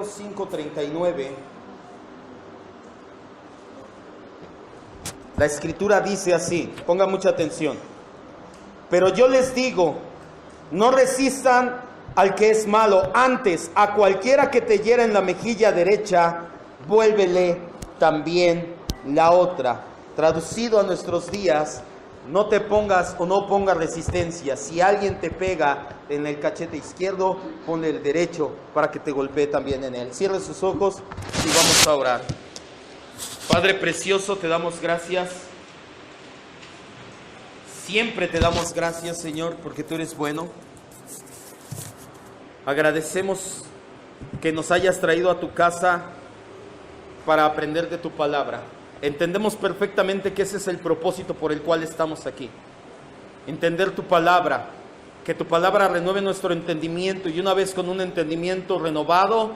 Mateo 5:39, la escritura dice así, pongan mucha atención. Pero yo les digo, no resistan al que es malo, antes a cualquiera que te hiera en la mejilla derecha, vuélvele también la otra. Traducido a nuestros días, no te pongas o no pongas resistencia. Si alguien te pega en el cachete izquierdo, ponle el derecho para que te golpee también en él. Cierre sus ojos y vamos a orar. Padre precioso, te damos gracias. Siempre te damos gracias, Señor, porque tú eres bueno. Agradecemos que nos hayas traído a tu casa para aprender de tu palabra. Entendemos perfectamente que ese es el propósito por el cual estamos aquí. Entender tu palabra, que tu palabra renueve nuestro entendimiento y una vez con un entendimiento renovado,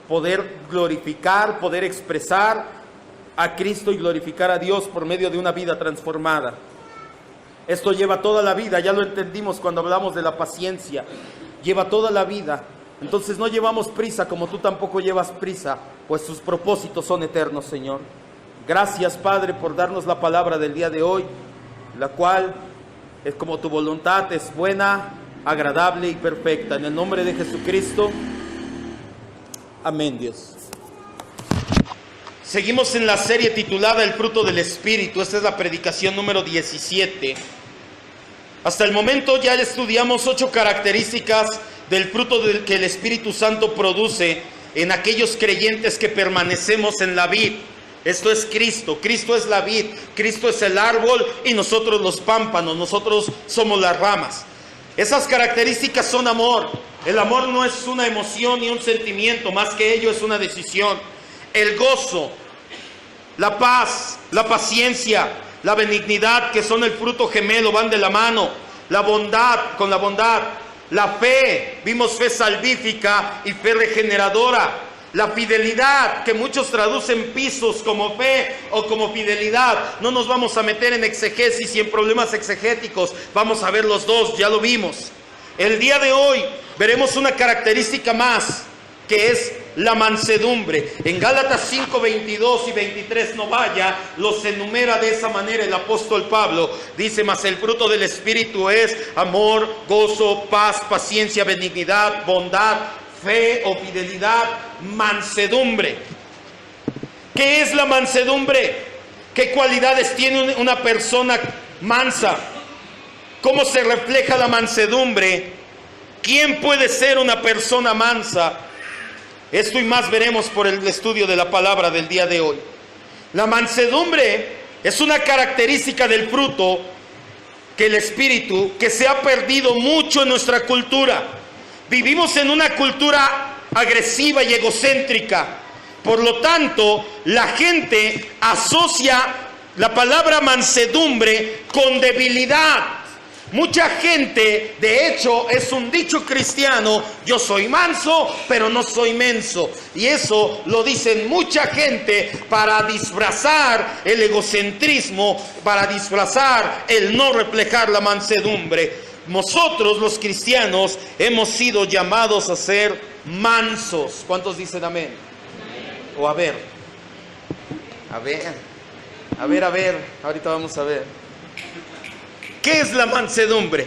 poder glorificar, poder expresar a Cristo y glorificar a Dios por medio de una vida transformada. Esto lleva toda la vida, ya lo entendimos cuando hablamos de la paciencia. Lleva toda la vida. Entonces no llevamos prisa como tú tampoco llevas prisa, pues tus propósitos son eternos, Señor. Gracias, Padre, por darnos la palabra del día de hoy, la cual es como tu voluntad, es buena, agradable y perfecta. En el nombre de Jesucristo. Amén, Dios. Seguimos en la serie titulada El fruto del Espíritu. Esta es la predicación número 17. Hasta el momento ya estudiamos 8 características del fruto que el Espíritu Santo produce en aquellos creyentes que permanecemos en la vid. Esto es Cristo. Cristo es la vid, Cristo es el árbol y nosotros los pámpanos, nosotros somos las ramas. Esas características son amor. El amor no es una emoción ni un sentimiento, más que ello es una decisión. El gozo, la paz, la paciencia, la benignidad, que son el fruto gemelo, van de la mano. La bondad con la bondad. La fe, vimos fe salvífica y fe regeneradora. La fidelidad, que muchos traducen pisos como fe o como fidelidad. No nos vamos a meter en exegesis y en problemas exegéticos. Vamos a ver los dos, ya lo vimos. El día de hoy veremos una característica más, que es la mansedumbre. En Gálatas 5, 22 y 23, no vaya, los enumera de esa manera el apóstol Pablo. Dice, mas el fruto del Espíritu es amor, gozo, paz, paciencia, benignidad, bondad, fe o fidelidad, mansedumbre. ¿Qué es la mansedumbre? ¿Qué cualidades tiene una persona mansa? ¿Cómo se refleja la mansedumbre? ¿Quién puede ser una persona mansa? Esto y más veremos por el estudio de la palabra del día de hoy. La mansedumbre es una característica del fruto que el Espíritu, que se ha perdido mucho en nuestra cultura. Vivimos en una cultura agresiva y egocéntrica. Por lo tanto, la gente asocia la palabra mansedumbre con debilidad. Mucha gente, de hecho, es un dicho cristiano: yo soy manso, pero no soy menso. Y eso lo dicen mucha gente para disfrazar el egocentrismo, para disfrazar el no reflejar la mansedumbre. Nosotros los cristianos hemos sido llamados a ser mansos. ¿Cuántos dicen amén? O a ver, ahorita vamos a ver. ¿Qué es la mansedumbre?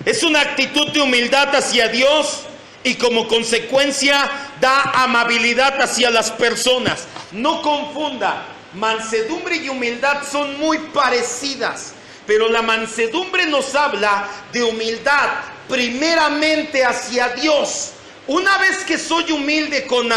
Es una actitud de humildad hacia Dios y como consecuencia da amabilidad hacia las personas. No confunda, mansedumbre y humildad son muy parecidas. Pero la mansedumbre nos habla de humildad primeramente hacia Dios. Una vez que soy humilde con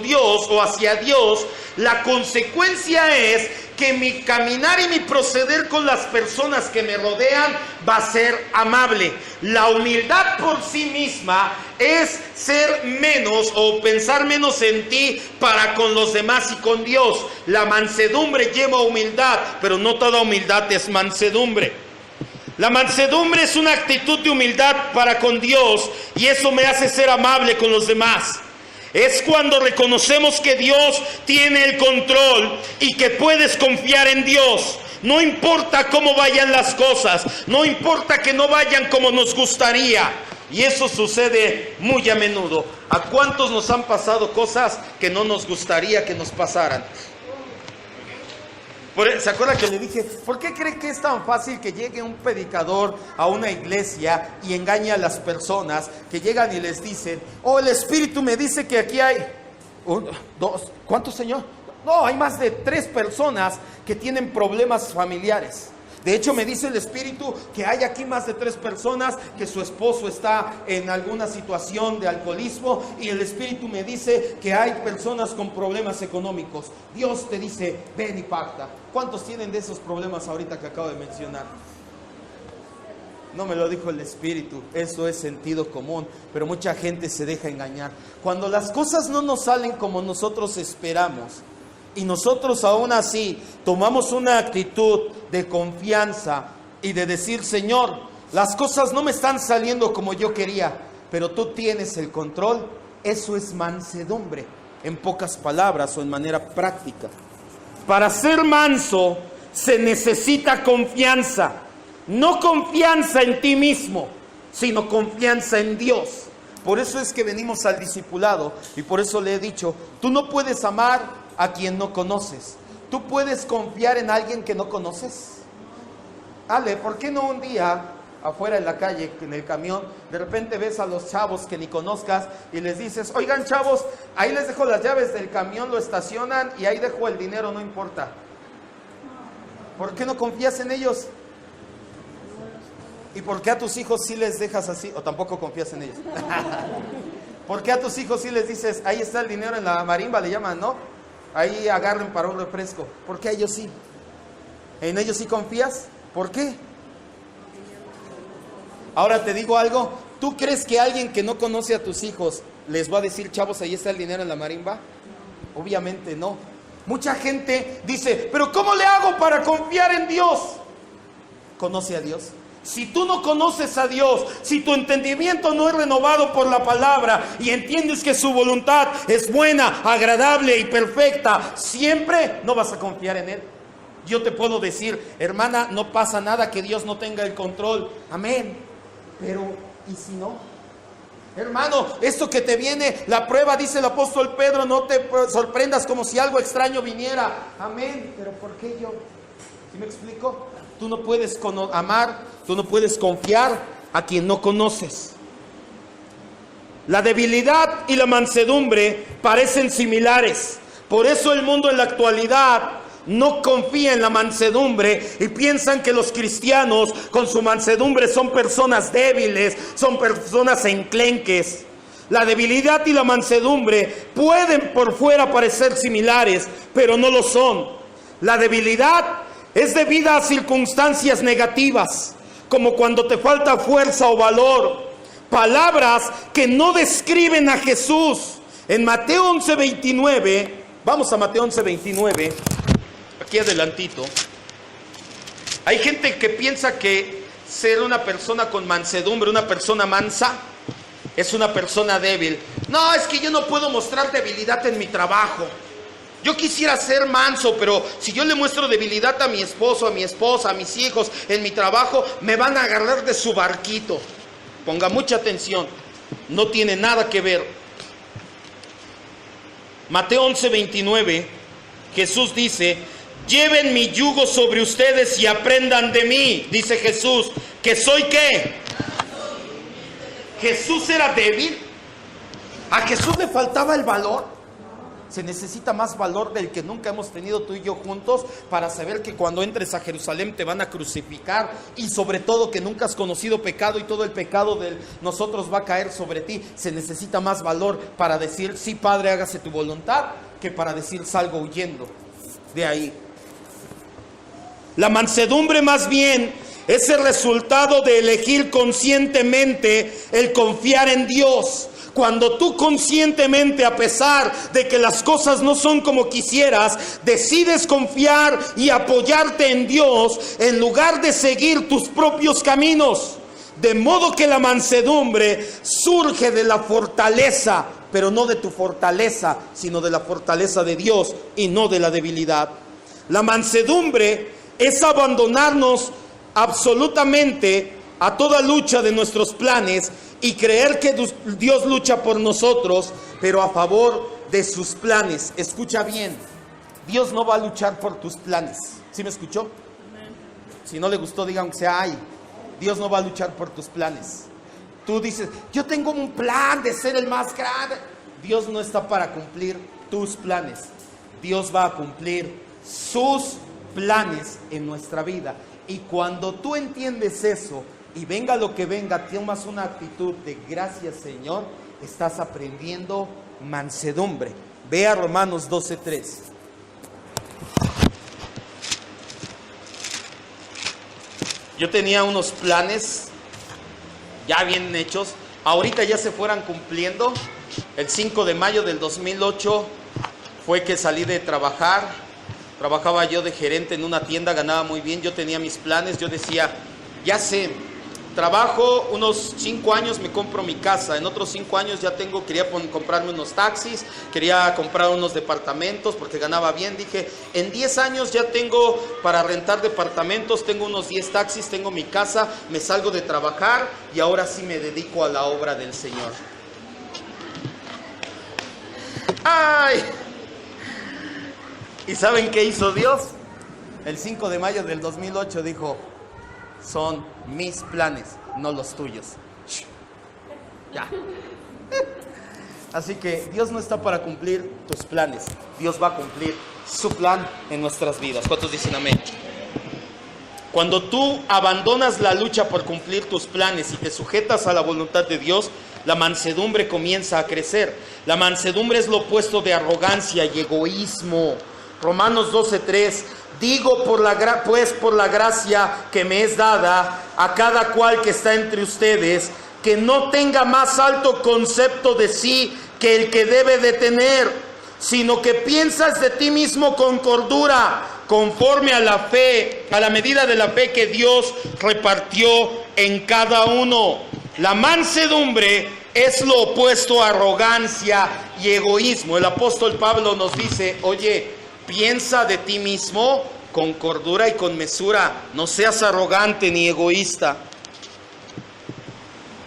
Dios o hacia Dios, la consecuencia es que mi caminar y mi proceder con las personas que me rodean va a ser amable. La humildad por sí misma es ser menos o pensar menos en ti para con los demás y con Dios. La mansedumbre lleva humildad, pero no toda humildad es mansedumbre. La mansedumbre es una actitud de humildad para con Dios y eso me hace ser amable con los demás. Es cuando reconocemos que Dios tiene el control y que puedes confiar en Dios. No importa cómo vayan las cosas, no importa que no vayan como nos gustaría. Y eso sucede muy a menudo. ¿A cuántos nos han pasado cosas que no nos gustaría que nos pasaran? ¿Se acuerda que le dije, ¿por qué cree que es tan fácil que llegue un predicador a una iglesia y engañe a las personas que llegan y les dicen, oh, el Espíritu me dice que aquí hay dos, ¿cuántos, Señor? No, hay más de 3 personas que tienen problemas familiares. De hecho, me dice el Espíritu que hay aquí más de 3 personas que su esposo está en alguna situación de alcoholismo, y el Espíritu me dice que hay personas con problemas económicos. Dios te dice, ven y pacta. ¿Cuántos tienen de esos problemas ahorita que acabo de mencionar? No me lo dijo el Espíritu, eso es sentido común, pero mucha gente se deja engañar. Cuando las cosas no nos salen como nosotros esperamos, y nosotros aún así tomamos una actitud de confianza y de decir, Señor, las cosas no me están saliendo como yo quería, pero tú tienes el control. Eso es mansedumbre, en pocas palabras o en manera práctica. Para ser manso se necesita confianza. No confianza en ti mismo, sino confianza en Dios. Por eso es que venimos al discipulado, y por eso le he dicho, tú no puedes amar a quien no conoces. ¿Tú puedes confiar en alguien que no conoces? Ale, ¿por qué no un día afuera en la calle, en el camión, de repente ves a los chavos que ni conozcas y les dices, oigan chavos, ahí les dejo las llaves del camión, lo estacionan y ahí dejo el dinero, no importa? ¿Por qué no confías en ellos? ¿Y por qué a tus hijos sí les dejas así? ¿O tampoco confías en ellos? ¿Por qué a tus hijos sí les dices, ahí está el dinero en la marimba, le llaman, ¿no? Ahí agarren para un refresco. ¿Por qué a ellos sí? ¿En ellos sí confías? ¿Por qué? Ahora te digo algo. ¿Tú crees que alguien que no conoce a tus hijos les va a decir, chavos, ahí está el dinero en la marimba? Obviamente no. Mucha gente dice, pero ¿cómo le hago para confiar en Dios? Conoce a Dios. Si tú no conoces a Dios, si tu entendimiento no es renovado por la palabra y entiendes que su voluntad es buena, agradable y perfecta, siempre no vas a confiar en Él. Yo te puedo decir, hermana, no pasa nada que Dios no tenga el control. Amén. Pero, ¿y si no? Hermano, esto que te viene, la prueba, dice el apóstol Pedro, no te sorprendas como si algo extraño viniera. Amén. Pero ¿por qué yo? ¿Sí me explico? Tú no puedes amar, tú no puedes confiar a quien no conoces. La debilidad y la mansedumbre parecen similares. Por eso el mundo en la actualidad no confía en la mansedumbre y piensan que los cristianos con su mansedumbre son personas débiles, son personas enclenques. La debilidad y la mansedumbre pueden por fuera parecer similares, pero no lo son. La debilidad es debida a circunstancias negativas, como cuando te falta fuerza o valor. Palabras que no describen a Jesús. En Mateo 11:29, vamos a Mateo 11:29, aquí adelantito. Hay gente que piensa que ser una persona con mansedumbre, una persona mansa, es una persona débil. No, es que yo no puedo mostrar debilidad en mi trabajo. Yo quisiera ser manso, pero si yo le muestro debilidad a mi esposo, a mi esposa, a mis hijos, en mi trabajo, me van a agarrar de su barquito. Ponga mucha atención, no tiene nada que ver. Mateo 11:29, Jesús dice, lleven mi yugo sobre ustedes y aprendan de mí, dice Jesús, que soy ¿qué? ¿Jesús era débil? ¿A Jesús le faltaba el valor? Se necesita más valor del que nunca hemos tenido tú y yo juntos para saber que cuando entres a Jerusalén te van a crucificar, y sobre todo que nunca has conocido pecado y todo el pecado de nosotros va a caer sobre ti. Se necesita más valor para decir, sí, Padre, hágase tu voluntad, que para decir, salgo huyendo de ahí. La mansedumbre más bien es el resultado de elegir conscientemente el confiar en Dios. Cuando tú conscientemente, a pesar de que las cosas no son como quisieras, decides confiar y apoyarte en Dios en lugar de seguir tus propios caminos. De modo que la mansedumbre surge de la fortaleza, pero no de tu fortaleza, sino de la fortaleza de Dios y no de la debilidad. La mansedumbre es abandonarnos absolutamente a toda lucha de nuestros planes y creer que Dios lucha por nosotros, pero a favor de sus planes. Escucha bien, Dios no va a luchar por tus planes. ¿Sí me escuchó? Si no le gustó, diga aunque sea ay. Dios no va a luchar por tus planes. Tú dices, yo tengo un plan de ser el más grande. Dios no está para cumplir tus planes. Dios va a cumplir sus planes en nuestra vida. Y cuando tú entiendes eso, y venga lo que venga, tomas una actitud de gracias Señor, estás aprendiendo mansedumbre. Ve a Romanos 12:3. Yo tenía unos planes ya bien hechos, ahorita ya se fueran cumpliendo. El 5 de mayo del 2008 fue que salí de trabajar. Trabajaba yo de gerente en una tienda, ganaba muy bien. Yo tenía mis planes, yo decía, ya sé, trabajo unos 5 años, me compro mi casa. En otros 5 años ya quería comprarme unos taxis, quería comprar unos departamentos porque ganaba bien. Dije, en 10 años ya tengo para rentar departamentos, tengo unos 10 taxis, tengo mi casa, me salgo de trabajar y ahora sí me dedico a la obra del Señor. ¡Ay! ¿Y saben qué hizo Dios? El 5 de mayo del 2008 dijo, son mis planes, no los tuyos. Ya. Así que Dios no está para cumplir tus planes. Dios va a cumplir su plan en nuestras vidas. ¿Cuántos dicen amén? Cuando tú abandonas la lucha por cumplir tus planes y te sujetas a la voluntad de Dios, la mansedumbre comienza a crecer. La mansedumbre es lo opuesto de arrogancia y egoísmo. Romanos 12:3. Digo por la gracia que me es dada a cada cual que está entre ustedes, que no tenga más alto concepto de sí que el que debe de tener, sino que piensas de ti mismo con cordura, conforme a la fe, a la medida de la fe que Dios repartió en cada uno. La mansedumbre es lo opuesto a arrogancia y egoísmo. El apóstol Pablo nos dice, oye, piensa de ti mismo con cordura y con mesura. No seas arrogante ni egoísta.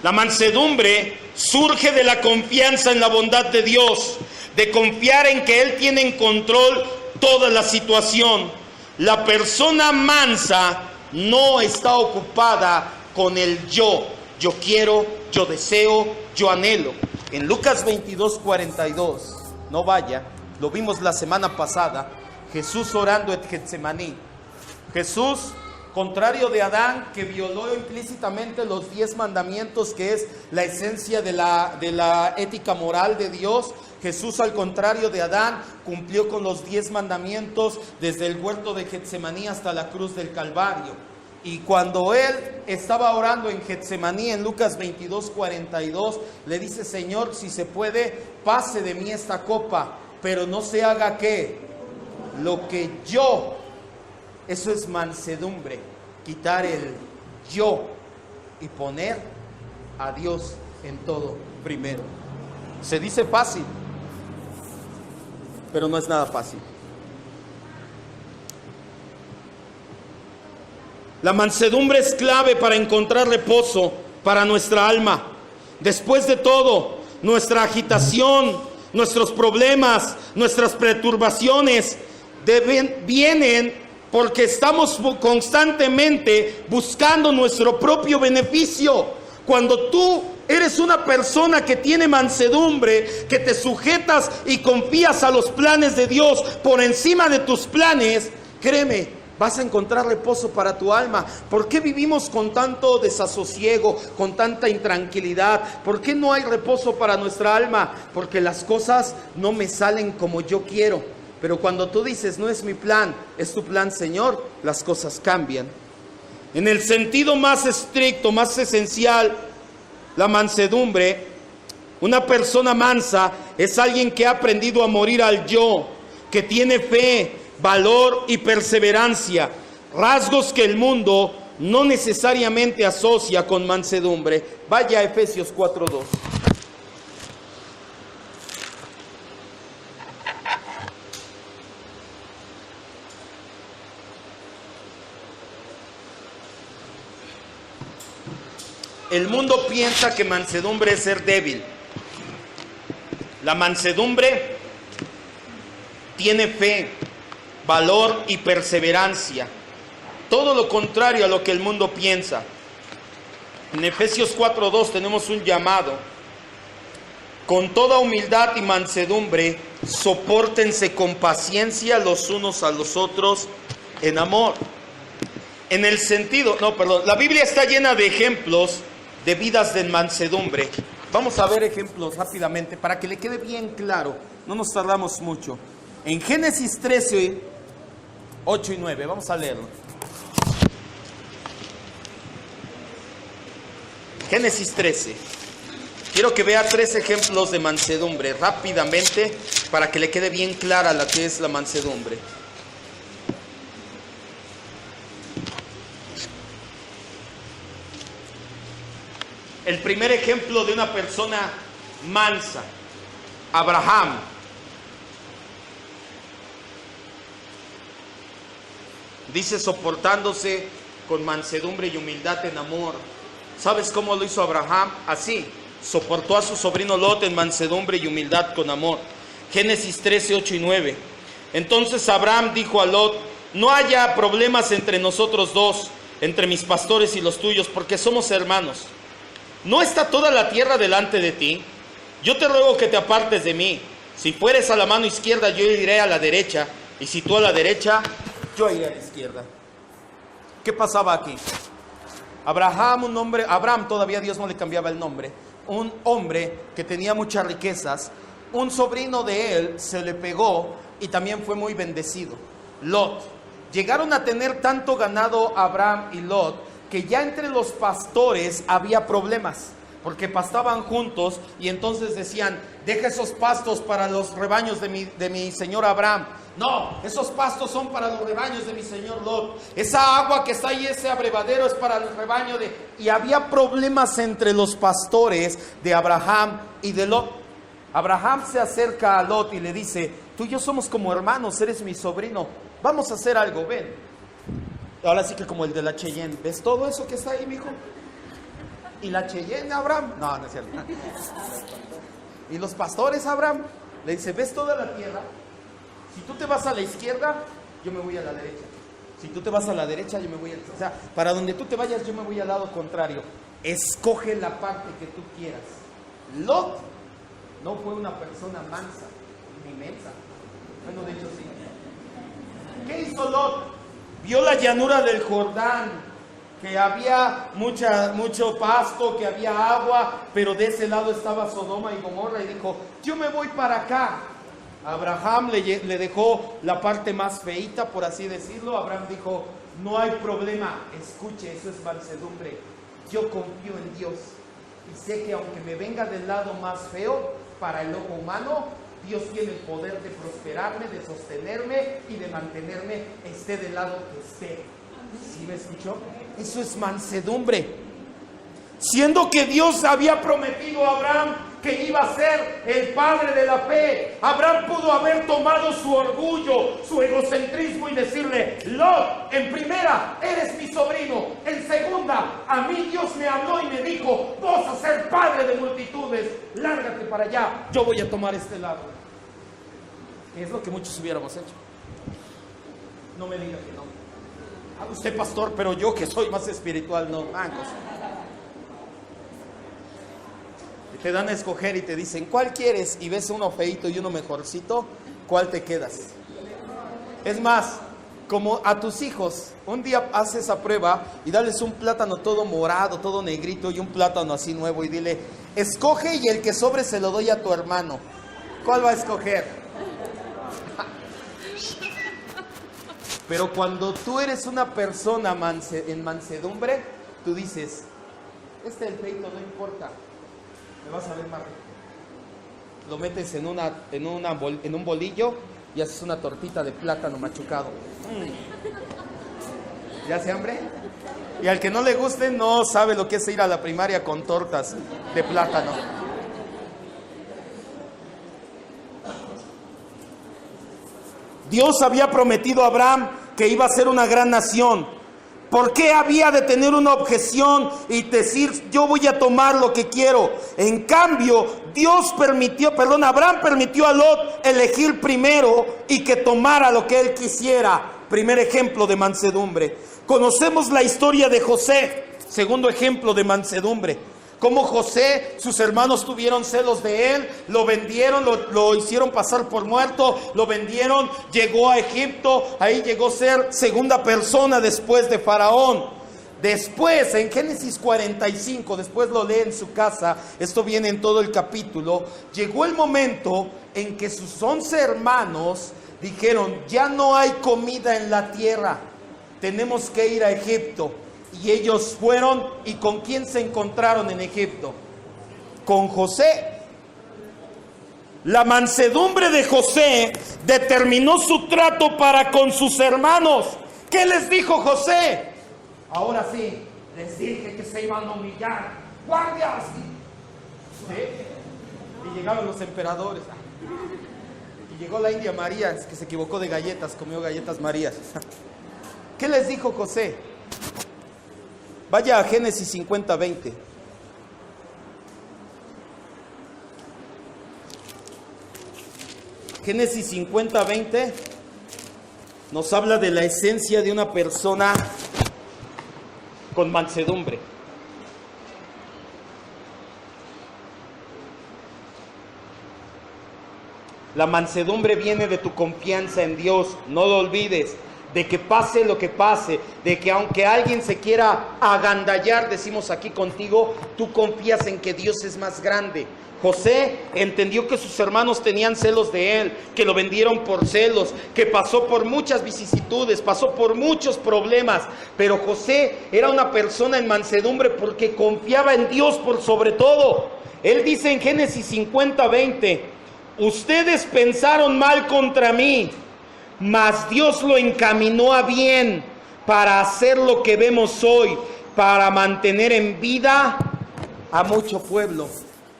La mansedumbre surge de la confianza en la bondad de Dios, de confiar en que Él tiene en control toda la situación. La persona mansa no está ocupada con el yo. Yo quiero, yo deseo, yo anhelo. En Lucas 22:42, no vaya, lo vimos la semana pasada, Jesús orando en Getsemaní. Jesús, contrario de Adán, que violó implícitamente los 10 mandamientos, que es la esencia de la ética moral de Dios. Jesús, al contrario de Adán, cumplió con los 10 mandamientos desde el huerto de Getsemaní hasta la cruz del Calvario. Y cuando Él estaba orando en Getsemaní, en Lucas 22:42, le dice, Señor, si se puede, pase de mí esta copa, pero no se haga ¿qué? Lo que yo. Eso es mansedumbre, quitar el yo y poner a Dios en todo primero. Se dice fácil, pero no es nada fácil. La mansedumbre es clave para encontrar reposo para nuestra alma. Después de todo, nuestra agitación, nuestros problemas, nuestras perturbaciones vienen porque estamos constantemente buscando nuestro propio beneficio. Cuando tú eres una persona que tiene mansedumbre, que te sujetas y confías a los planes de Dios por encima de tus planes, créeme, vas a encontrar reposo para tu alma. ¿Por qué vivimos con tanto desasosiego, con tanta intranquilidad? ¿Por qué no hay reposo para nuestra alma? Porque las cosas no me salen como yo quiero. Pero cuando tú dices, no es mi plan, es tu plan, Señor, las cosas cambian. En el sentido más estricto, más esencial, la mansedumbre, una persona mansa es alguien que ha aprendido a morir al yo, que tiene fe, valor y perseverancia, rasgos que el mundo no necesariamente asocia con mansedumbre. Vaya a Efesios 4:2. El mundo piensa que mansedumbre es ser débil. La mansedumbre tiene fe, valor y perseverancia. Todo lo contrario a lo que el mundo piensa. En Efesios 4:2 tenemos un llamado. Con toda humildad y mansedumbre, sopórtense con paciencia los unos a los otros en amor. En el sentido, la Biblia está llena de ejemplos de vidas de mansedumbre. Vamos a ver ejemplos rápidamente para que le quede bien claro. No nos tardamos mucho. En Génesis 13, 8 y 9, vamos a leerlo. Génesis 13. Quiero que vea 3 ejemplos de mansedumbre rápidamente para que le quede bien clara la que es la mansedumbre. El primer ejemplo de una persona mansa, Abraham. Dice soportándose con mansedumbre y humildad en amor. ¿Sabes cómo lo hizo Abraham? Así, soportó a su sobrino Lot en mansedumbre y humildad con amor. Génesis 13, 8 y 9. Entonces Abraham dijo a Lot: no haya problemas entre nosotros dos, entre mis pastores y los tuyos, porque somos hermanos. ¿No está toda la tierra delante de ti? Yo te ruego que te apartes de mí. Si fueres a la mano izquierda, yo iré a la derecha, y si tú a la derecha, yo iré a la izquierda. ¿Qué pasaba aquí? Abraham todavía Dios no le cambiaba el nombre, un hombre que tenía muchas riquezas, un sobrino de él se le pegó y también fue muy bendecido, Lot. Llegaron a tener tanto ganado Abraham y Lot que ya entre los pastores había problemas, porque pastaban juntos y entonces decían: deja esos pastos para los rebaños de mi señor Abraham. No, esos pastos son para los rebaños de mi señor Lot. Esa agua que está ahí, ese abrevadero, es para el rebaño de... Y había problemas entre los pastores de Abraham y de Lot. Abraham se acerca a Lot y le dice: tú y yo somos como hermanos, eres mi sobrino, vamos a hacer algo, ven. Ahora sí que como el de la Cheyenne, ¿ves todo eso que está ahí, mijo? ¿Y la Cheyenne, Abraham? No, no es cierto. ¿Y los pastores, Abraham? Le dice: ¿ves toda la tierra? Si tú te vas a la izquierda, yo me voy a la derecha. Si tú te vas a la derecha, yo me voy a... O sea, para donde tú te vayas, yo me voy al lado contrario. Escoge la parte que tú quieras. Lot no fue una persona mansa, ni mensa. Bueno, de hecho sí. ¿Qué hizo Lot? Vio la llanura del Jordán, que había mucho pasto, que había agua, pero de ese lado estaba Sodoma y Gomorra, y dijo: yo me voy para acá. Abraham le dejó la parte más feita, por así decirlo. Abraham dijo: no hay problema, escuche, eso es mansedumbre. Yo confío en Dios y sé que aunque me venga del lado más feo, para el ojo humano, Dios tiene el poder de prosperarme, de sostenerme y de mantenerme, esté del lado que esté. ¿Sí me escuchó? Eso es mansedumbre. Siendo que Dios había prometido a Abraham que iba a ser el padre de la fe, Abraham pudo haber tomado su orgullo, su egocentrismo y decirle: Lot, en primera, eres mi sobrino. En segunda, a mí Dios me habló y me dijo: vas a ser padre de multitudes, lárgate para allá, yo voy a tomar este lado. Es lo que muchos hubiéramos hecho. No me diga que no. Usted, pastor, pero yo que soy más espiritual, no. Te dan a escoger y te dicen: ¿cuál quieres? Y ves uno feito y uno mejorcito, ¿cuál te quedas? Es más, como a tus hijos, un día haz esa prueba y dales un plátano todo morado, todo negrito, y un plátano así nuevo, y dile: escoge, y el que sobre se lo doy a tu hermano. ¿Cuál va a escoger? Pero cuando tú eres una persona en mansedumbre, tú dices: el feito no importa, me vas a ver más rico. Lo metes en un bolillo y haces una tortita de plátano machucado. ¿Ya hace hambre? Y al que no le guste, no sabe lo que es ir a la primaria con tortas de plátano. Dios había prometido a Abraham que iba a ser una gran nación, ¿Por qué había de tener una objeción y decir, yo voy a tomar lo que quiero? En cambio, Abraham permitió a Lot elegir primero y que tomara lo que él quisiera. Primer ejemplo de mansedumbre. Conocemos la historia de José. Segundo ejemplo de mansedumbre. Como José, sus hermanos tuvieron celos de él, lo vendieron, lo hicieron pasar por muerto, lo vendieron, llegó a Egipto, ahí llegó a ser segunda persona después de Faraón. Después, en Génesis 45, después lo lee en su casa, esto viene en todo el capítulo, llegó el momento en que sus 11 hermanos dijeron, ya no hay comida en la tierra, tenemos que ir a Egipto. Y ellos fueron, ¿y con quién se encontraron en Egipto? Con José. La mansedumbre de José determinó su trato para con sus hermanos. ¿Qué les dijo José? Ahora sí, les dije que se iban a humillar. ¡Guardias! ¿Sí? Y llegaron los emperadores. Y llegó la India María, que se equivocó de galletas, comió galletas Marías. ¿Qué les dijo José? Vaya a Génesis 50:20. Génesis 50:20 nos habla de la esencia de una persona con mansedumbre. La mansedumbre viene de tu confianza en Dios, no lo olvides. De que pase lo que pase, de que aunque alguien se quiera agandallar, decimos aquí contigo, tú confías en que Dios es más grande. José entendió que sus hermanos tenían celos de él, que lo vendieron por celos, que pasó por muchas vicisitudes, pasó por muchos problemas, pero José era una persona en mansedumbre porque confiaba en Dios por sobre todo. Él dice en Génesis 50:20, ustedes pensaron mal contra mí, mas Dios lo encaminó a bien para hacer lo que vemos hoy, para mantener en vida a mucho pueblo.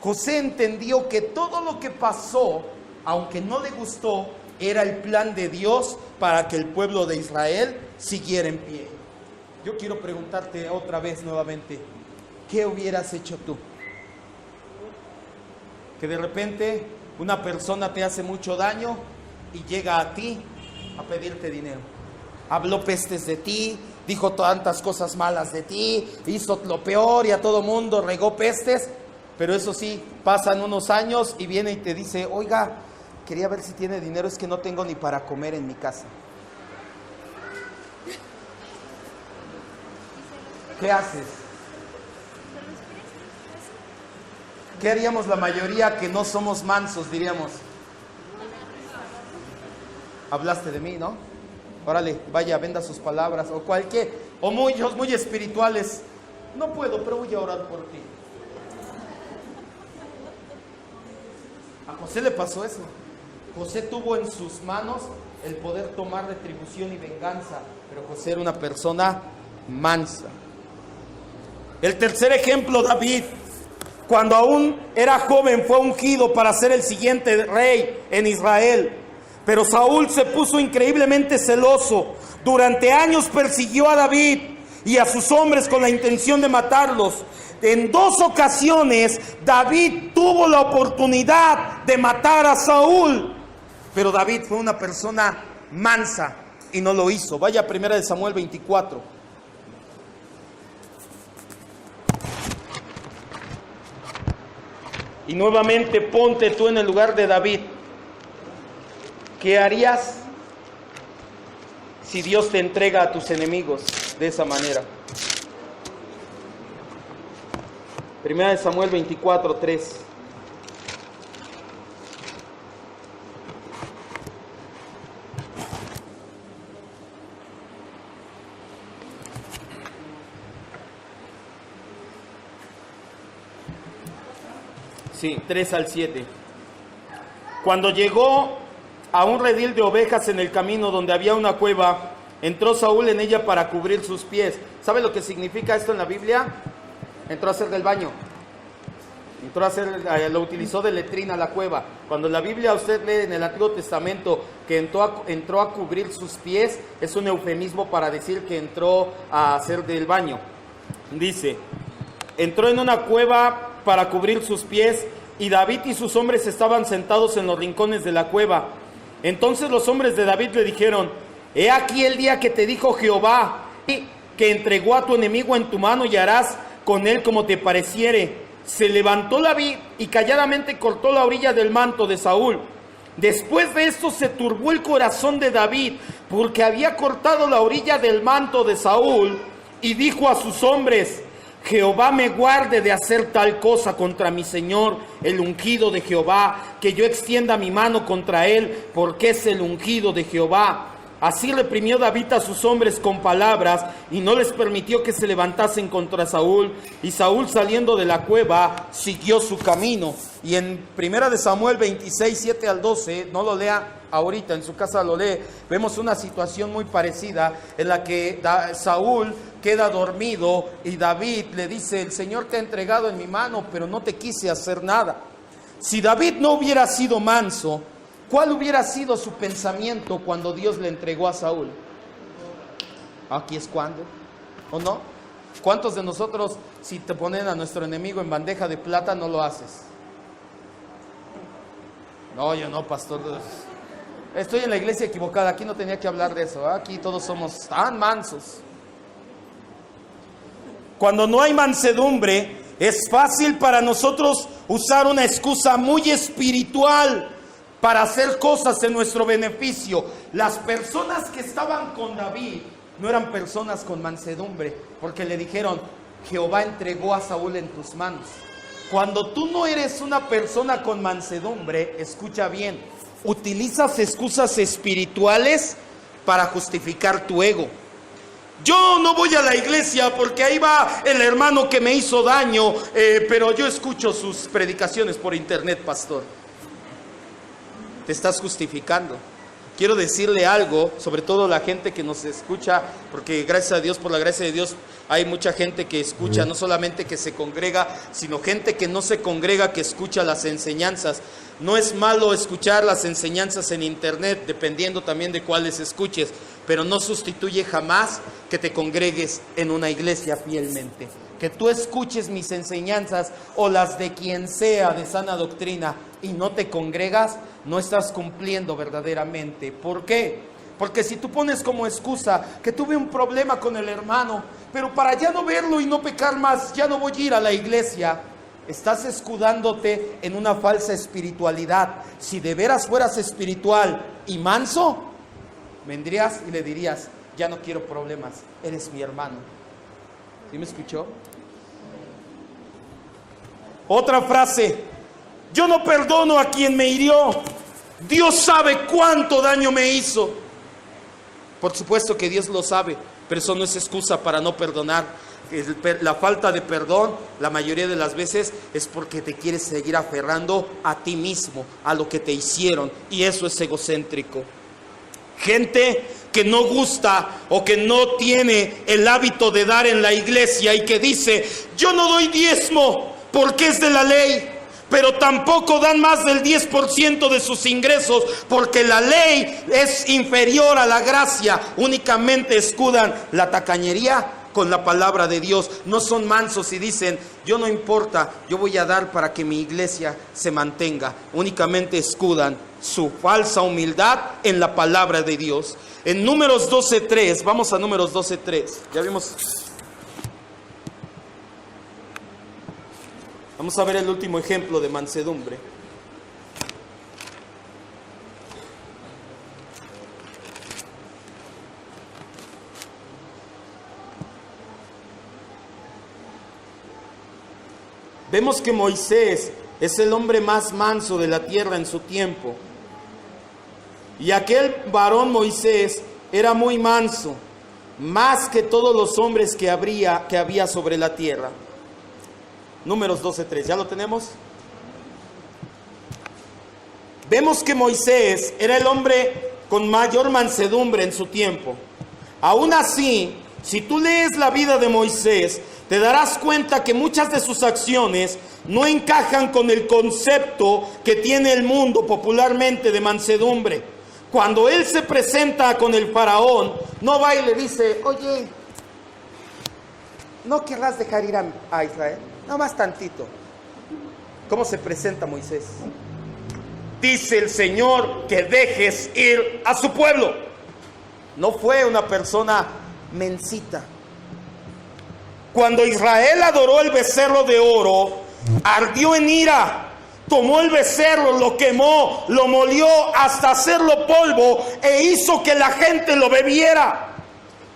José entendió que todo lo que pasó, aunque no le gustó, era el plan de Dios para que el pueblo de Israel siguiera en pie. Yo quiero preguntarte otra vez nuevamente, ¿qué hubieras hecho tú? Que de repente una persona te hace mucho daño y llega a ti a pedirte dinero. Habló pestes de ti, dijo tantas cosas malas de ti, hizo lo peor y a todo mundo regó pestes, pero eso sí, pasan unos años y viene y te dice, oiga, quería ver si tiene dinero, es que no tengo ni para comer en mi casa. ¿Qué haces? ¿Qué haríamos la mayoría que no somos mansos, diríamos? Hablaste de mí, ¿no? Órale, vaya, venda sus palabras, o cualquier, o muchos muy espirituales. No puedo, pero voy a orar por ti. A José le pasó eso. José tuvo en sus manos el poder tomar retribución y venganza, pero José era una persona mansa. El tercer ejemplo, David. Cuando aún era joven fue ungido para ser el siguiente rey en Israel. Pero Saúl se puso increíblemente celoso. Durante años persiguió a David y a sus hombres con la intención de matarlos. En 2 ocasiones David tuvo la oportunidad de matar a Saúl. Pero David fue una persona mansa y no lo hizo. Vaya a 1 Samuel 24. Y nuevamente ponte tú en el lugar de David. ¿Qué harías si Dios te entrega a tus enemigos de esa manera? 1 Samuel 24:3. Sí, 3 al 7. Cuando llegó a un redil de ovejas en el camino donde había una cueva, entró Saúl en ella para cubrir sus pies. ¿Sabe lo que significa esto en la Biblia? Entró a hacer del baño. Entró a hacer, lo utilizó de letrina la cueva. Cuando la Biblia usted lee en el Antiguo Testamento que entró a cubrir sus pies, es un eufemismo para decir que entró a hacer del baño. Dice, entró en una cueva para cubrir sus pies, y David y sus hombres estaban sentados en los rincones de la cueva. Entonces los hombres de David le dijeron: he aquí el día que te dijo Jehová, que entregó a tu enemigo en tu mano, y harás con él como te pareciere. Se levantó David y calladamente cortó la orilla del manto de Saúl. Después de esto se turbó el corazón de David, porque había cortado la orilla del manto de Saúl, y dijo a sus hombres: Jehová me guarde de hacer tal cosa contra mi señor, el ungido de Jehová, que yo extienda mi mano contra él, porque es el ungido de Jehová. Así reprimió David a sus hombres con palabras, y no les permitió que se levantasen contra Saúl. Y Saúl, saliendo de la cueva, siguió su camino. Y en 1 Samuel 26, 7 al 12, no lo lea ahorita, en su casa lo lee, vemos una situación muy parecida en la que Saúl queda dormido y David le dice: el Señor te ha entregado en mi mano, pero no te quise hacer nada. Si David no hubiera sido manso, ¿cuál hubiera sido su pensamiento cuando Dios le entregó a Saúl? Aquí es cuando, ¿o no? ¿Cuántos de nosotros, si te ponen a nuestro enemigo en bandeja de plata, no lo haces? No, yo no, pastor. Estoy en la iglesia equivocada, aquí no tenía que hablar de eso. Aquí todos somos tan mansos. Cuando no hay mansedumbre, es fácil para nosotros usar una excusa muy espiritual para hacer cosas en nuestro beneficio. Las personas que estaban con David no eran personas con mansedumbre, porque le dijeron: Jehová entregó a Saúl en tus manos. Cuando tú no eres una persona con mansedumbre, escucha bien, utilizas excusas espirituales para justificar tu ego. Yo no voy a la iglesia porque ahí va el hermano que me hizo daño, pero yo escucho sus predicaciones por internet, pastor. Te estás justificando. Quiero decirle algo, sobre todo la gente que nos escucha, porque gracias a Dios, por la gracia de Dios, hay mucha gente que escucha, no solamente que se congrega, sino gente que no se congrega, que escucha las enseñanzas. No es malo escuchar las enseñanzas en internet, dependiendo también de cuáles escuches, pero no sustituye jamás que te congregues en una iglesia fielmente. Que tú escuches mis enseñanzas o las de quien sea de sana doctrina y no te congregas, no estás cumpliendo verdaderamente. ¿Por qué? Porque si tú pones como excusa que tuve un problema con el hermano, pero para ya no verlo y no pecar más, ya no voy a ir a la iglesia, estás escudándote en una falsa espiritualidad. Si de veras fueras espiritual y manso, vendrías y le dirías: ya no quiero problemas, eres mi hermano. ¿Sí me escuchó? Otra frase: yo no perdono a quien me hirió. Dios sabe cuánto daño me hizo. Por supuesto que Dios lo sabe, pero eso no es excusa para no perdonar. La falta de perdón, la mayoría de las veces, es porque te quieres seguir aferrando a ti mismo, a lo que te hicieron, y eso es egocéntrico. Gente que no gusta o que no tiene el hábito de dar en la iglesia y que dice: yo no doy diezmo porque es de la ley, pero tampoco dan más del 10% de sus ingresos porque la ley es inferior a la gracia. Únicamente escudan la tacañería con la palabra de Dios. No son mansos y dicen: yo no importa, yo voy a dar para que mi iglesia se mantenga. Únicamente escudan su falsa humildad en la palabra de Dios. En Números 12:3, vamos a Números 12:3. Ya vimos. Vamos a ver el último ejemplo de mansedumbre. Vemos que Moisés es el hombre más manso de la tierra en su tiempo. Y aquel varón Moisés era muy manso, más que todos los hombres que había sobre la tierra. Números 12:3, ¿ya lo tenemos? Vemos que Moisés era el hombre con mayor mansedumbre en su tiempo. Aún así, Si tú lees la vida de Moisés, te darás cuenta que muchas de sus acciones no encajan con el concepto que tiene el mundo popularmente de mansedumbre. Cuando él se presenta con el faraón, no va y le dice: oye, ¿no querrás dejar ir a Israel? No, más tantito. ¿Cómo se presenta Moisés? Dice el Señor que dejes ir a su pueblo. No fue una persona mensita. Cuando Israel adoró el becerro de oro, ardió en ira. Tomó el becerro, lo quemó, lo molió hasta hacerlo polvo e hizo que la gente lo bebiera.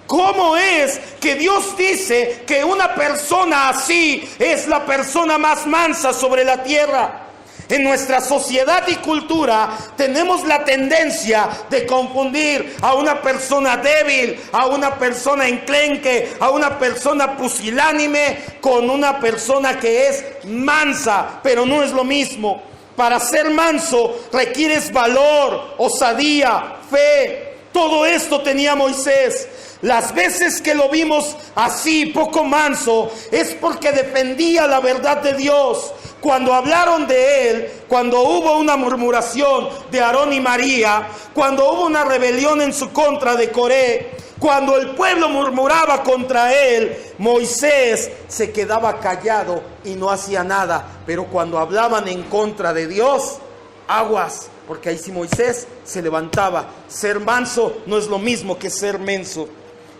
¿Cómo es que Dios dice que una persona así es la persona más mansa sobre la tierra? En nuestra sociedad y cultura tenemos la tendencia de confundir a una persona débil, a una persona enclenque, a una persona pusilánime con una persona que es mansa, pero no es lo mismo. Para ser manso requieres valor, osadía, fe. Todo esto tenía Moisés. Las veces que lo vimos así, poco manso, es porque defendía la verdad de Dios. Cuando hablaron de él, cuando hubo una murmuración de Aarón y María, cuando hubo una rebelión en su contra de Coré, cuando el pueblo murmuraba contra él, Moisés se quedaba callado y no hacía nada. Pero cuando hablaban en contra de Dios, aguas, porque ahí sí Moisés se levantaba. Ser manso no es lo mismo que ser menso.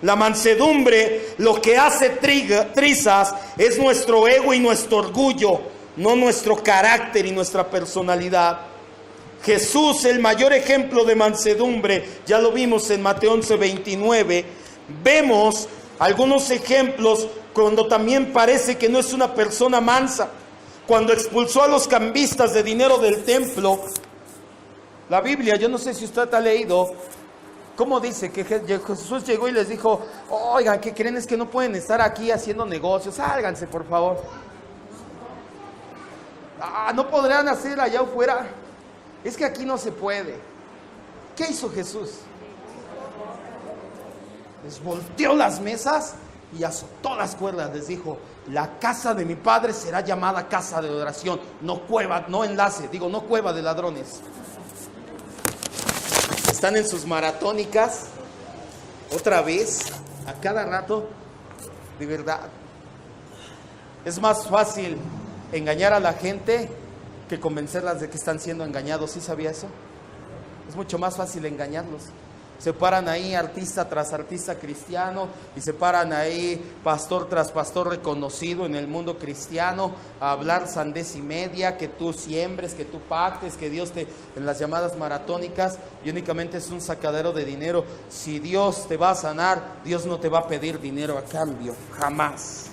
La mansedumbre lo que hace trizas es nuestro ego y nuestro orgullo, no nuestro carácter y nuestra personalidad. Jesús, el mayor ejemplo de mansedumbre, ya lo vimos en Mateo 11:29. Vemos algunos ejemplos cuando también parece que no es una persona mansa. Cuando expulsó a los cambistas de dinero del templo, la Biblia, yo no sé si usted ha leído, ¿cómo dice? Que Jesús llegó y les dijo: oigan, ¿qué creen? Es que no pueden estar aquí haciendo negocios, sálganse por favor. No podrán hacer allá afuera, es que aquí no se puede. ¿Qué hizo Jesús? Les volteó las mesas y azotó las cuerdas. Les dijo: la casa de mi padre será llamada casa de oración, no cueva, no cueva de ladrones. Están en sus maratónicas otra vez, a cada rato. De verdad, es más fácil engañar a la gente que convencerlas de que están siendo engañados. ¿Sí sabía eso? Es mucho más fácil engañarlos. Se paran ahí artista tras artista cristiano y se paran ahí pastor tras pastor reconocido en el mundo cristiano a hablar sandez y media, que tú siembres, que tú pactes, que Dios te, en las llamadas maratónicas, y únicamente es un sacadero de dinero. Si Dios te va a sanar, Dios no te va a pedir dinero a cambio, jamás.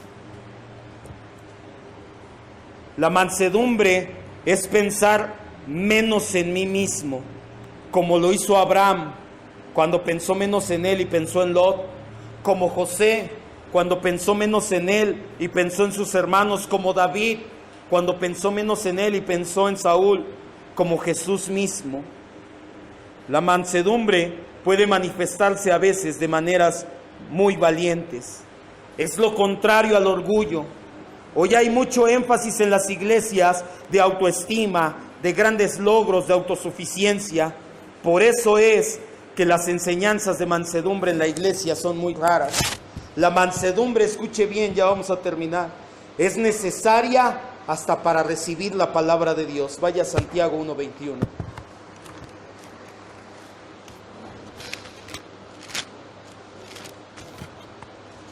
La mansedumbre es pensar menos en mí mismo, como lo hizo Abraham cuando pensó menos en él y pensó en Lot, como José cuando pensó menos en él y pensó en sus hermanos, como David cuando pensó menos en él y pensó en Saúl, como Jesús mismo. La mansedumbre puede manifestarse a veces de maneras muy valientes. Es lo contrario al orgullo. Hoy hay mucho énfasis en las iglesias de autoestima, de grandes logros, de autosuficiencia. Por eso es que las enseñanzas de mansedumbre en la iglesia son muy raras. La mansedumbre, escuche bien, ya vamos a terminar, es necesaria hasta para recibir la palabra de Dios. Vaya a Santiago 1:21.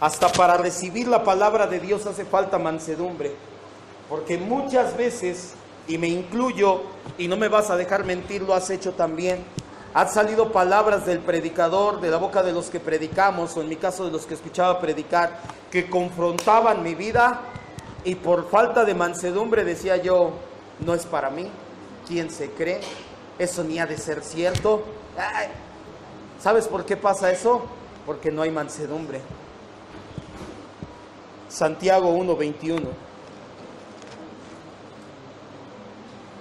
Hasta para recibir la palabra de Dios hace falta mansedumbre, porque muchas veces, y me incluyo, y no me vas a dejar mentir, lo has hecho también, han salido palabras del predicador, de la boca de los que predicamos, o en mi caso de los que escuchaba predicar, que confrontaban mi vida, y por falta de mansedumbre decía yo: no es para mí, ¿quién se cree? Eso ni ha de ser cierto. ¿Sabes por qué pasa eso? Porque no hay mansedumbre. Santiago 1:21.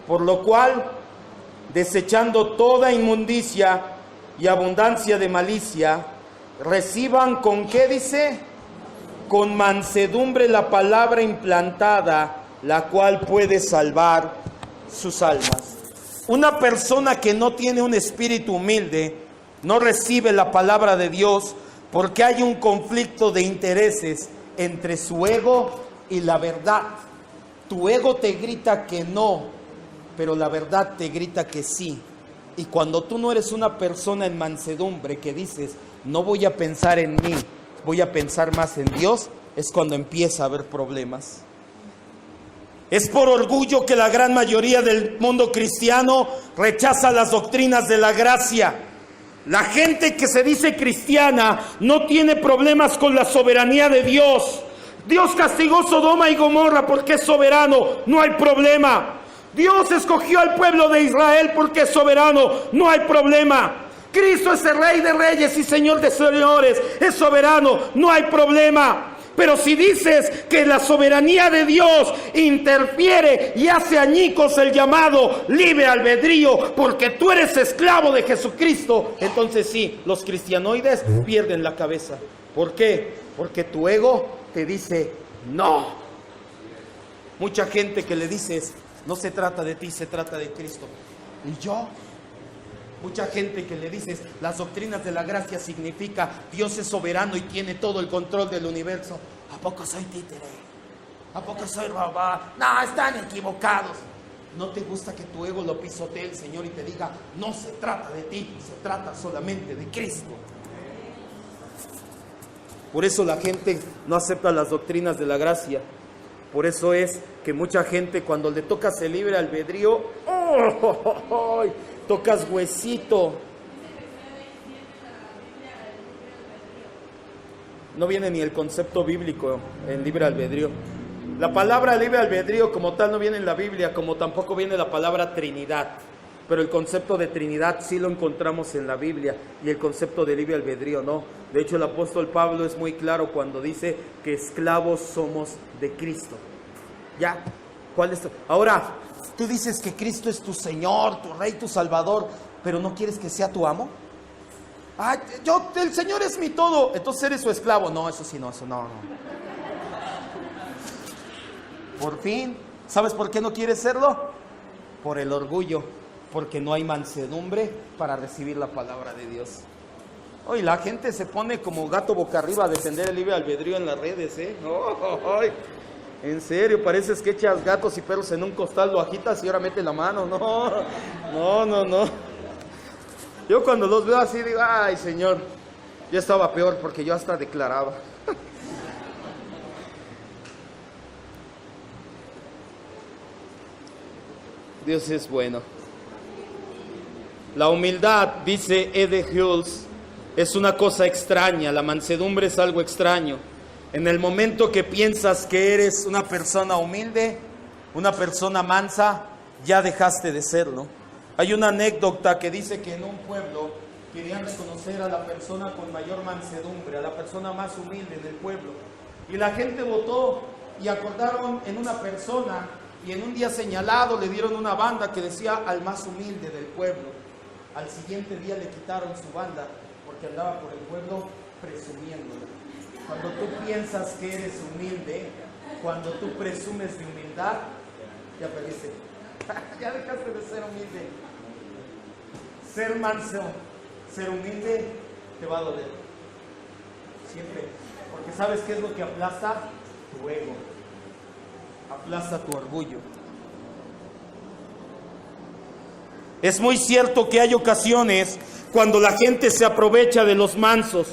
Por lo cual, desechando toda inmundicia y abundancia de malicia, reciban ¿con qué dice? Con mansedumbre la palabra implantada, la cual puede salvar sus almas. Una persona que no tiene un espíritu humilde no recibe la palabra de Dios porque hay un conflicto de intereses entre su ego y la verdad. Tu ego te grita que no, pero la verdad te grita que sí. Y cuando tú no eres una persona en mansedumbre que dices, no voy a pensar en mí, voy a pensar más en Dios, es cuando empieza a haber problemas. Es por orgullo que la gran mayoría del mundo cristiano rechaza las doctrinas de la gracia. La gente que se dice cristiana no tiene problemas con la soberanía de Dios. Dios castigó Sodoma y Gomorra porque es soberano, no hay problema. Dios escogió al pueblo de Israel porque es soberano, no hay problema. Cristo es el Rey de Reyes y Señor de Señores, es soberano, no hay problema. Pero si dices que la soberanía de Dios interfiere y hace añicos el llamado libre albedrío porque tú eres esclavo de Jesucristo, entonces sí, los cristianoides pierden la cabeza. ¿Por qué? Porque tu ego te dice no. Mucha gente que le dices, no se trata de ti, se trata de Cristo. ¿Y yo? Mucha gente que le dices, las doctrinas de la gracia significa Dios es soberano y tiene todo el control del universo. ¿A poco soy títere? ¿A poco soy robot? No, están equivocados. ¿No te gusta que tu ego lo pisotee el Señor y te diga, no se trata de ti, se trata solamente de Cristo? Por eso la gente no acepta las doctrinas de la gracia. Por eso es que mucha gente cuando le tocas el libre albedrío, tocas huesito. No viene ni el concepto bíblico en libre albedrío. La palabra libre albedrío como tal no viene en la Biblia, como tampoco viene la palabra Trinidad. Pero el concepto de Trinidad sí lo encontramos en la Biblia y el concepto de libre albedrío no. De hecho, el apóstol Pablo es muy claro cuando dice que esclavos somos de Cristo. ¿Ya? ¿Cuál es? Ahora, tú dices que Cristo es tu Señor, tu Rey, tu Salvador, pero ¿no quieres que sea tu amo? Ah, el Señor es mi todo, entonces eres su esclavo. No, eso sí, no, eso no. Por fin, ¿sabes por qué no quieres serlo? Por el orgullo, porque no hay mansedumbre para recibir la palabra de Dios. Hoy la gente se pone como gato boca arriba a defender el libre albedrío en las redes, ¿eh? En serio, pareces que echas gatos y perros en un costal, lo agitas y ahora mete la mano. No. Yo cuando los veo así digo, ay Señor, yo estaba peor porque yo hasta declaraba. Dios es bueno. La humildad, dice E.D. Hughes, es una cosa extraña, la mansedumbre es algo extraño. En el momento que piensas que eres una persona humilde, una persona mansa, ya dejaste de serlo. Hay una anécdota que dice que en un pueblo querían reconocer a la persona con mayor mansedumbre, a la persona más humilde del pueblo. Y la gente votó y acordaron en una persona y en un día señalado le dieron una banda que decía al más humilde del pueblo. Al siguiente día le quitaron su banda porque andaba por el pueblo presumiéndolo. Cuando tú piensas que eres humilde, cuando tú presumes de humildad, ya perdiste. Ya dejaste de ser humilde. Ser manso, ser humilde, te va a doler. Siempre. Porque ¿sabes qué es lo que aplasta? Tu ego. Aplasta tu orgullo. Es muy cierto que hay ocasiones cuando la gente se aprovecha de los mansos,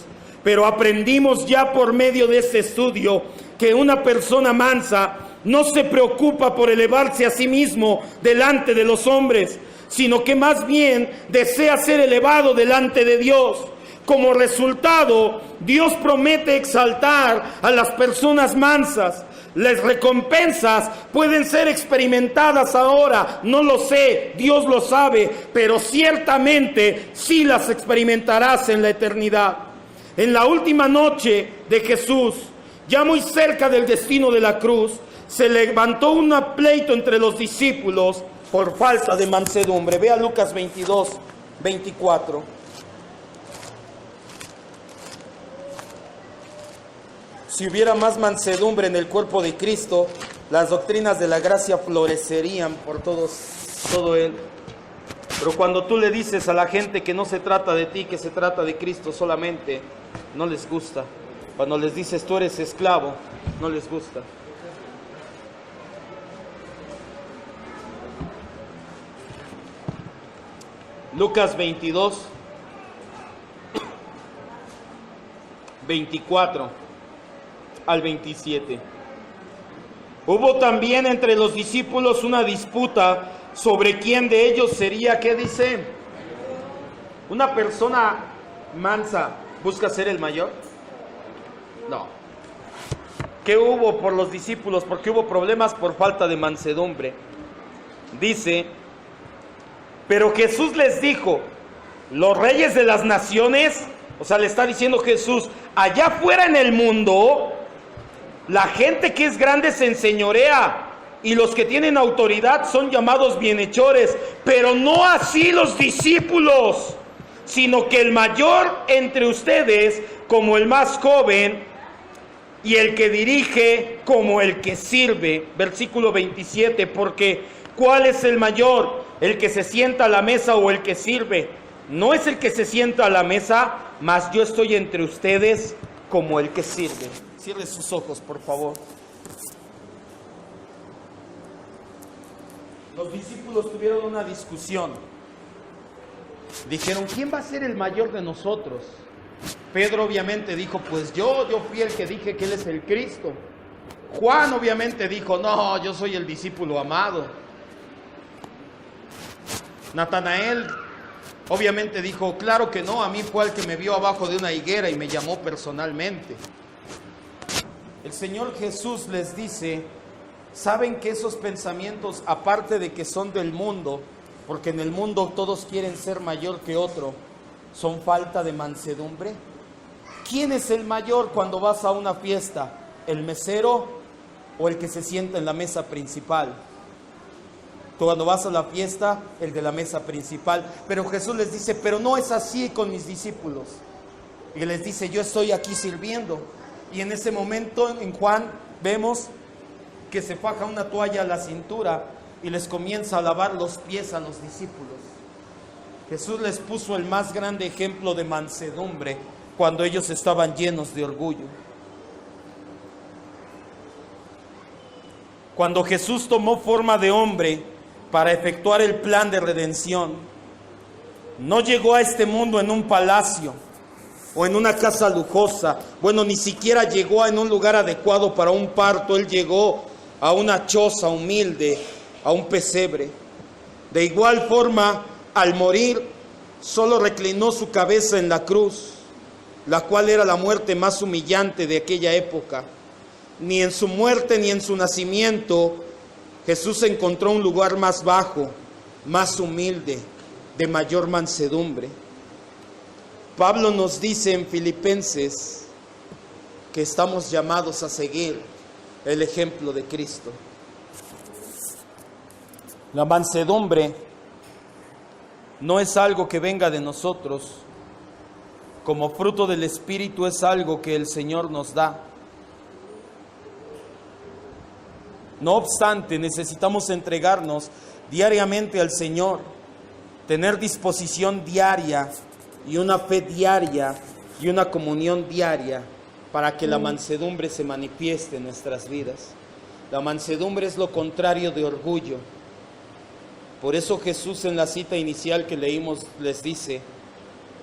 pero aprendimos ya por medio de este estudio que una persona mansa no se preocupa por elevarse a sí mismo delante de los hombres, sino que más bien desea ser elevado delante de Dios. Como resultado, Dios promete exaltar a las personas mansas. Las recompensas pueden ser experimentadas ahora, no lo sé, Dios lo sabe, pero ciertamente sí las experimentarás en la eternidad. En la última noche de Jesús, ya muy cerca del destino de la cruz, se levantó un pleito entre los discípulos por falta de mansedumbre. Vea Lucas 22, 24. Si hubiera más mansedumbre en el cuerpo de Cristo, las doctrinas de la gracia florecerían por todo él. Pero cuando tú le dices a la gente que no se trata de ti, que se trata de Cristo solamente, no les gusta. Cuando les dices tú eres esclavo, no les gusta. Lucas 22, 24 al 27. Hubo también entre los discípulos una disputa sobre quién de ellos sería, ¿qué dice? ¿Una persona mansa busca ser el mayor? No. ¿Qué hubo por los discípulos? Porque hubo problemas por falta de mansedumbre. Dice, pero Jesús les dijo, los reyes de las naciones, o sea, le está diciendo Jesús, allá afuera en el mundo, la gente que es grande se enseñorea y los que tienen autoridad son llamados bienhechores, pero no así los discípulos, sino que el mayor entre ustedes como el más joven y el que dirige como el que sirve. Versículo 27, porque ¿cuál es el mayor? ¿El que se sienta a la mesa o el que sirve? No es el que se sienta a la mesa, mas yo estoy entre ustedes como el que sirve. Cierre sus ojos, por favor. Los discípulos tuvieron una discusión. Dijeron, ¿quién va a ser el mayor de nosotros? Pedro obviamente dijo, pues yo fui el que dije que él es el Cristo. Juan obviamente dijo, no, yo soy el discípulo amado. Natanael obviamente dijo, claro que no, a mí fue el que me vio abajo de una higuera y me llamó personalmente. El Señor Jesús les dice, ¿saben que esos pensamientos, aparte de que son del mundo, porque en el mundo todos quieren ser mayor que otro, son falta de mansedumbre? ¿Quién es el mayor cuando vas a una fiesta? ¿El mesero o el que se sienta en la mesa principal? Cuando vas a la fiesta, el de la mesa principal. Pero Jesús les dice, pero no es así con mis discípulos. Y les dice, yo estoy aquí sirviendo. Y en ese momento en Juan vemos que se faja una toalla a la cintura y les comienza a lavar los pies a los discípulos. Jesús les puso el más grande ejemplo de mansedumbre cuando ellos estaban llenos de orgullo. Cuando Jesús tomó forma de hombre para efectuar el plan de redención, no llegó a este mundo en un palacio o en una casa lujosa. Bueno, ni siquiera llegó en un lugar adecuado para un parto. Él llegó a una choza humilde, a un pesebre. De igual forma, al morir, solo reclinó su cabeza en la cruz, la cual era la muerte más humillante de aquella época. Ni en su muerte ni en su nacimiento Jesús encontró un lugar más bajo, más humilde, de mayor mansedumbre. Pablo nos dice en Filipenses que estamos llamados a seguir el ejemplo de Cristo. La mansedumbre no es algo que venga de nosotros. Como fruto del Espíritu es algo que el Señor nos da. No obstante, necesitamos entregarnos diariamente al Señor, tener disposición diaria y una fe diaria y una comunión diaria para que la mansedumbre se manifieste en nuestras vidas. La mansedumbre es lo contrario de orgullo. Por eso Jesús en la cita inicial que leímos les dice,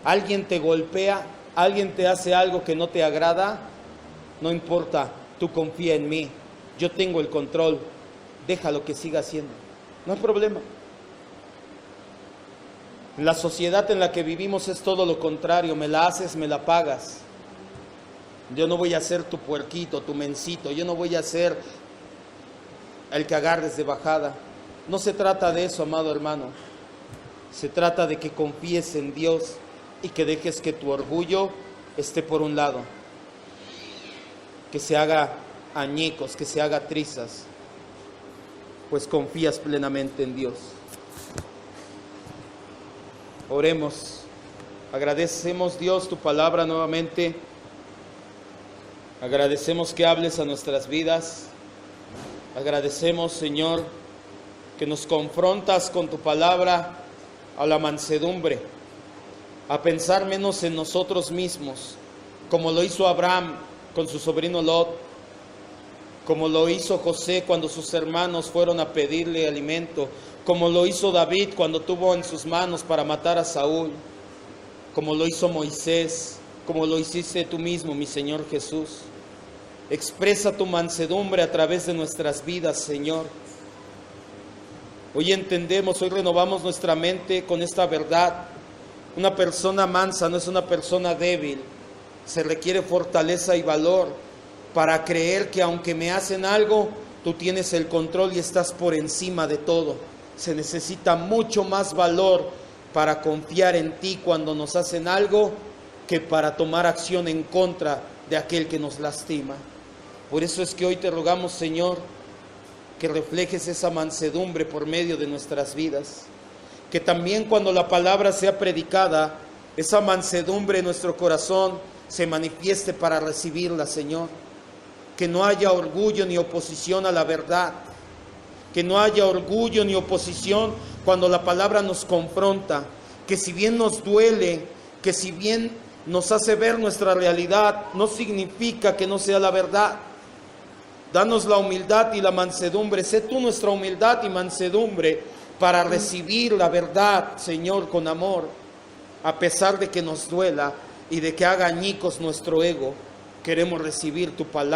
alguien te golpea, alguien te hace algo que no te agrada, no importa, tú confía en mí, yo tengo el control, déjalo que siga haciendo, no hay problema. La sociedad en la que vivimos es todo lo contrario, me la haces, me la pagas. Yo no voy a ser tu puerquito, tu mencito, yo no voy a ser el que agarres de bajada. No se trata de eso, amado hermano. Se trata de que confíes en Dios y que dejes que tu orgullo esté por un lado. Que se haga añicos, que se haga trizas, pues confías plenamente en Dios. Oremos. Agradecemos, Dios, tu palabra nuevamente. Agradecemos que hables a nuestras vidas. Agradecemos, Señor, que nos confrontas con tu palabra a la mansedumbre, a pensar menos en nosotros mismos, como lo hizo Abraham con su sobrino Lot, como lo hizo José cuando sus hermanos fueron a pedirle alimento, como lo hizo David cuando tuvo en sus manos para matar a Saúl, como lo hizo Moisés, como lo hiciste tú mismo, mi Señor Jesús. Expresa tu mansedumbre a través de nuestras vidas, Señor. Hoy entendemos, hoy renovamos nuestra mente con esta verdad. Una persona mansa no es una persona débil. Se requiere fortaleza y valor para creer que aunque me hacen algo, tú tienes el control y estás por encima de todo. Se necesita mucho más valor para confiar en ti cuando nos hacen algo que para tomar acción en contra de aquel que nos lastima. Por eso es que hoy te rogamos, Señor, que reflejes esa mansedumbre por medio de nuestras vidas. Que también cuando la palabra sea predicada, esa mansedumbre en nuestro corazón se manifieste para recibirla, Señor. Que no haya orgullo ni oposición a la verdad. Que no haya orgullo ni oposición cuando la palabra nos confronta. Que si bien nos duele, que si bien nos hace ver nuestra realidad, no significa que no sea la verdad. Danos la humildad y la mansedumbre. Sé tú nuestra humildad y mansedumbre para recibir la verdad, Señor, con amor, a pesar de que nos duela y de que haga añicos nuestro ego. Queremos recibir tu palabra.